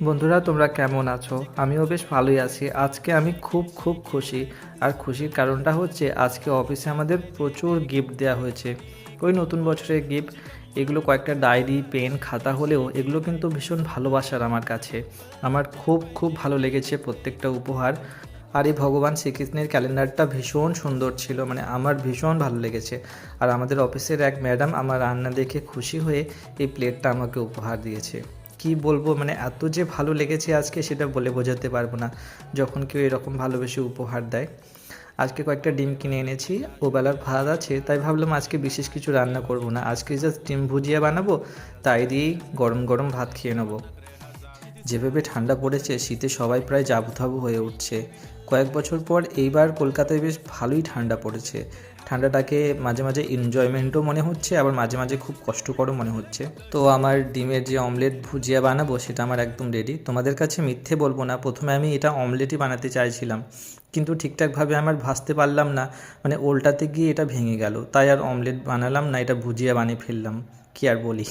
বন্ধুরা, তোমরা কেমন আছো? আমিও বেশ ভালোই আছি। আজকে আমি খুব খুশি। আর খুশির কারণটা হচ্ছে আজকে অফিসে আমাদের প্রচুর গিফট দেওয়া হয়েছে। ওই নতুন বছরের গিফট। এগুলো কয়েকটা ডায়েরি, পেন, খাতা হলেও এগুলো কিন্তু ভীষণ ভালোবাসার আমার কাছে। আমার খুব ভালো লেগেছে প্রত্যেকটা উপহার। আর এই ভগবান শ্রীকৃষ্ণের ক্যালেন্ডারটা ভীষণ সুন্দর ছিল, মানে আমার ভীষণ ভালো লেগেছে। আর আমাদের অফিসের এক ম্যাডাম আমার রান্না দেখে খুশি হয়ে এই প্লেটটা আমাকে উপহার দিয়েছে। কি বলবো, মানে এত যে ভালো লেগেছে আজকে সেটা বলে বোঝাতে পারবো না যখন কেউ এরকম ভালোবেসে উপহার দেয়। আজকে কয়েকটা ডিম কিনে এনেছি, ওবেলার ভাত আছে, তাই ভাবলাম আজকে বিশেষ কিছু রান্না করব না, আজকে জাস্ট ডিম ভুজিয়া বানাবো, তাই দিয়েই গরম গরম ভাত খেয়ে নেবো। যেভাবে ঠান্ডা পড়েছে শীতে সবাই প্রায় জাবুথাবু হয়ে উঠছে। কয়েক বছর পর এইবার কলকাতায় বেশ ভালোই ঠান্ডা পড়েছে। ঠান্ডাটাকে মাঝে মাঝে এনজয়মেন্টও মনে হচ্ছে, আবার মাঝে মাঝে খুব কষ্টকরও মনে হচ্ছে। তো আমার ডিমের যে অমলেট ভুজিয়া বানাবো সেটা আমার একদম রেডি। তোমাদের কাছে মিথ্যে বলবো না, প্রথমে আমি এটা অমলেটই বানাতে চাইছিলাম, কিন্তু ঠিকঠাকভাবে আমার ভাজতে পারলাম না, মানে ওল্টাতে গিয়ে এটা ভেঙে গেল, তাই আর অমলেট বানালাম না, এটা ভুজিয়া বানিয়ে ফেললাম। কি আর বলি।